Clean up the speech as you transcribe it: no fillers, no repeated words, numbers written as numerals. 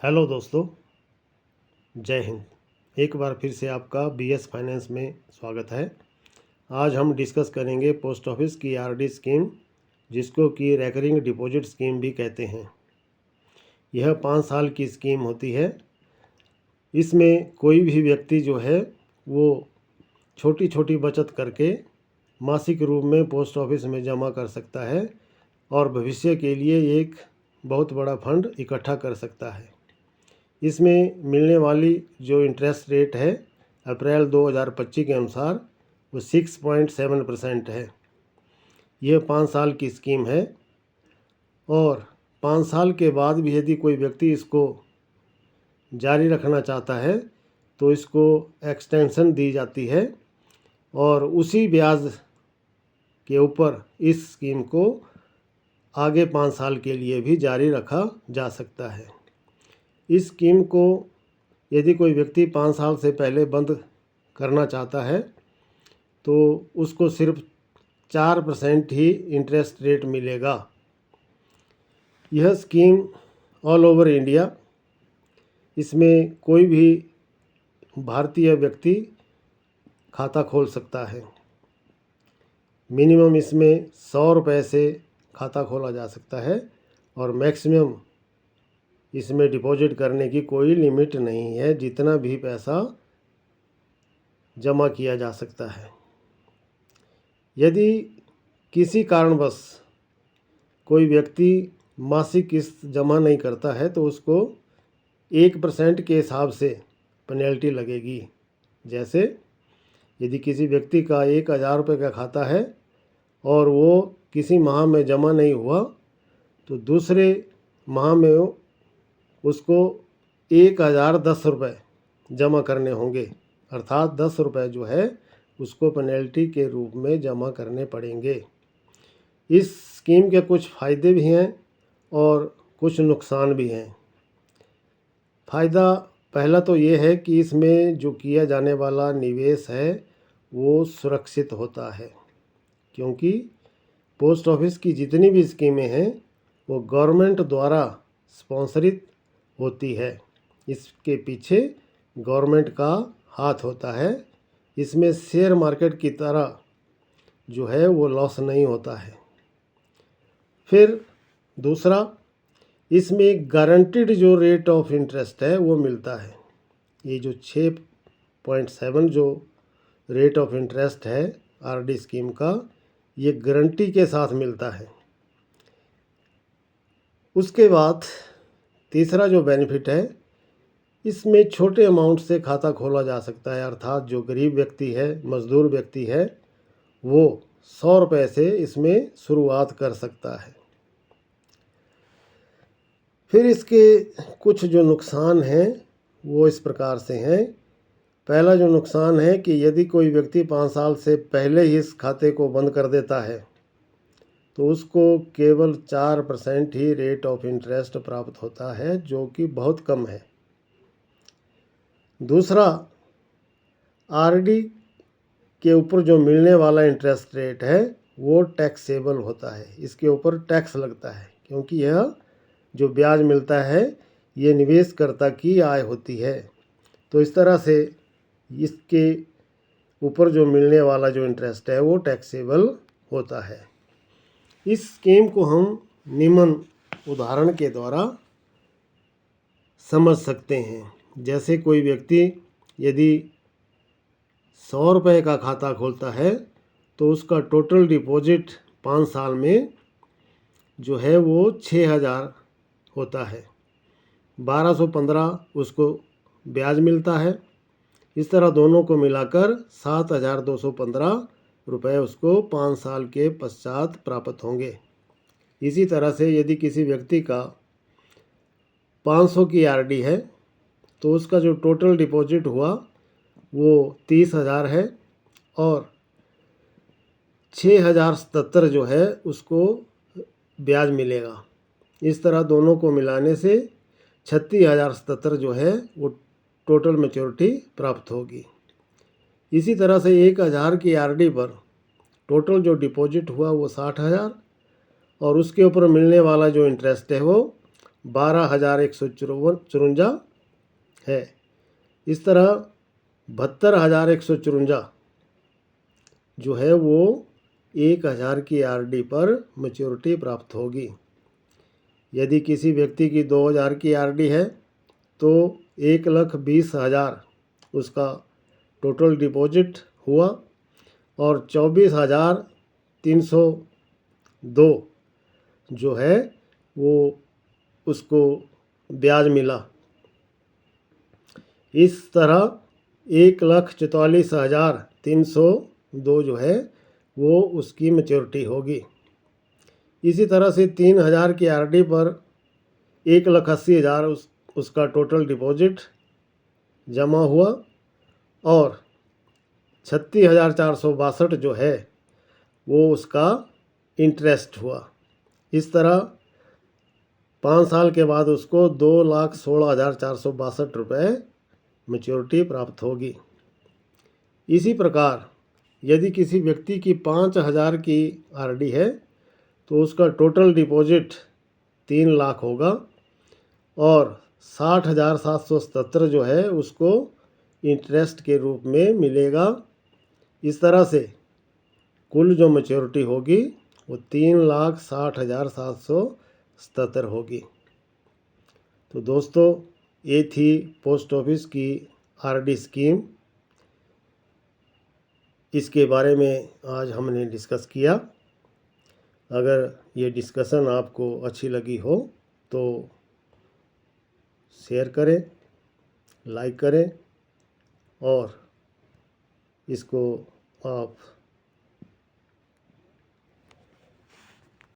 Hello दोस्तों, जय हिंद। एक बार फिर से आपका बीएस फाइनेंस में स्वागत है। आज हम डिस्कस करेंगे पोस्ट ऑफिस की आरडी स्कीम, जिसको कि रेकरिंग डिपॉजिट स्कीम भी कहते हैं। यह 5 साल की स्कीम होती है। इसमें कोई भी व्यक्ति जो है वो छोटी छोटी बचत करके मासिक रूप में पोस्ट ऑफिस में जमा कर सकता है और भविष्य के लिए एक बहुत बड़ा फंड इकट्ठा कर सकता है। इसमें मिलने वाली जो इंटरेस्ट रेट है अप्रैल 2025 के अनुसार वो 6.7% है। यह 5 साल की स्कीम है और 5 साल के बाद भी यदि कोई व्यक्ति इसको जारी रखना चाहता है तो इसको एक्सटेंशन दी जाती है और उसी ब्याज के ऊपर इस स्कीम को आगे 5 साल के लिए भी जारी रखा जा सकता है। इस स्कीम को यदि कोई व्यक्ति 5 साल से पहले बंद करना चाहता है तो उसको सिर्फ 4% ही इंटरेस्ट रेट मिलेगा। यह स्कीम ऑल ओवर इंडिया, इसमें कोई भी भारतीय व्यक्ति खाता खोल सकता है। मिनिमम इसमें 100 रुपये से खाता खोला जा सकता है और मैक्सिमम इसमें डिपॉजिट करने की कोई लिमिट नहीं है, जितना भी पैसा जमा किया जा सकता है। यदि किसी कारणवश कोई व्यक्ति मासिक किस्त जमा नहीं करता है तो उसको 1% के हिसाब से पेनल्टी लगेगी। जैसे यदि किसी व्यक्ति का 1000 रुपये का खाता है और वो किसी माह में जमा नहीं हुआ तो दूसरे माह में उसको 1010 रुपये जमा करने होंगे, अर्थात 10 रुपये जो है उसको पेनल्टी के रूप में जमा करने पड़ेंगे। इस स्कीम के कुछ फ़ायदे भी हैं और कुछ नुकसान भी हैं। फ़ायदा पहला तो ये है कि इसमें जो किया जाने वाला निवेश है वो सुरक्षित होता है, क्योंकि पोस्ट ऑफिस की जितनी भी स्कीमें हैं वो गवर्नमेंट द्वारा स्पॉन्सरित होती है। इसके पीछे गवर्नमेंट का हाथ होता है। इसमें शेयर मार्केट की तरह जो है वो लॉस नहीं होता है। फिर दूसरा, इसमें गारंटीड जो रेट ऑफ इंटरेस्ट है वो मिलता है। ये जो 6.7 जो रेट ऑफ इंटरेस्ट है आरडी स्कीम का, ये गारंटी के साथ मिलता है। उसके बाद तीसरा जो बेनिफिट है, इसमें छोटे अमाउंट से खाता खोला जा सकता है, अर्थात जो गरीब व्यक्ति है, मज़दूर व्यक्ति है, वो 100 रुपये से इसमें शुरुआत कर सकता है। फिर इसके कुछ जो नुकसान हैं वो इस प्रकार से हैं। पहला जो नुकसान है कि यदि कोई व्यक्ति 5 साल से पहले ही इस खाते को बंद कर देता है तो उसको केवल 4% ही रेट ऑफ इंटरेस्ट प्राप्त होता है, जो कि बहुत कम है। दूसरा, आरडी के ऊपर जो मिलने वाला इंटरेस्ट रेट है वो टैक्सेबल होता है। इसके ऊपर टैक्स लगता है, क्योंकि यह जो ब्याज मिलता है ये निवेशकर्ता की आय होती है। तो इस तरह से इसके ऊपर जो मिलने वाला जो इंटरेस्ट है वो टैक्सेबल होता है। इस स्कीम को हम निम्न उदाहरण के द्वारा समझ सकते हैं। जैसे कोई व्यक्ति यदि 100 रुपये का खाता खोलता है तो उसका टोटल डिपॉजिट 5 साल में जो है वो 6000 होता है। 1215 उसको ब्याज मिलता है। इस तरह दोनों को मिलाकर 7215 रुपये उसको 5 साल के पश्चात प्राप्त होंगे। इसी तरह से यदि किसी व्यक्ति का 500 की आरडी है तो उसका जो टोटल डिपॉजिट हुआ वो 30,000 है और 6077 जो है उसको ब्याज मिलेगा। इस तरह दोनों को मिलाने से 36,077 जो है वो टोटल मैच्योरिटी प्राप्त होगी। इसी तरह से 1000 की आरडी पर टोटल जो डिपॉजिट हुआ वो 60,000 और उसके ऊपर मिलने वाला जो इंटरेस्ट है वो 12,154 है। इस तरह 72,154 जो है वो 1,000 की आरडी पर मैच्योरिटी प्राप्त होगी। यदि किसी व्यक्ति की 2,000 की आरडी है तो 1,20,000 उसका टोटल डिपॉजिट हुआ और 24,302 जो है वो उसको ब्याज मिला। इस तरह 1,44,302 जो है वो उसकी मैच्योरिटी होगी। इसी तरह से 3,000 की आरडी पर 1,80,000 उसका टोटल डिपॉजिट जमा हुआ और 36,462 जो है वो उसका इंटरेस्ट हुआ। इस तरह 5 साल के बाद उसको 2,16,462 रुपये मैच्योरिटी प्राप्त होगी। इसी प्रकार यदि किसी व्यक्ति की 5,000 की आरडी है तो उसका टोटल डिपॉजिट 3 लाख होगा और 60,777 जो है उसको इंटरेस्ट के रूप में मिलेगा। इस तरह से कुल जो मैच्योरिटी होगी वो 3,60,777 होगी। तो दोस्तों ये थी पोस्ट ऑफिस की आरडी स्कीम। इसके बारे में आज हमने डिस्कस किया। अगर ये डिस्कशन आपको अच्छी लगी हो तो शेयर करें, लाइक करें और इसको आप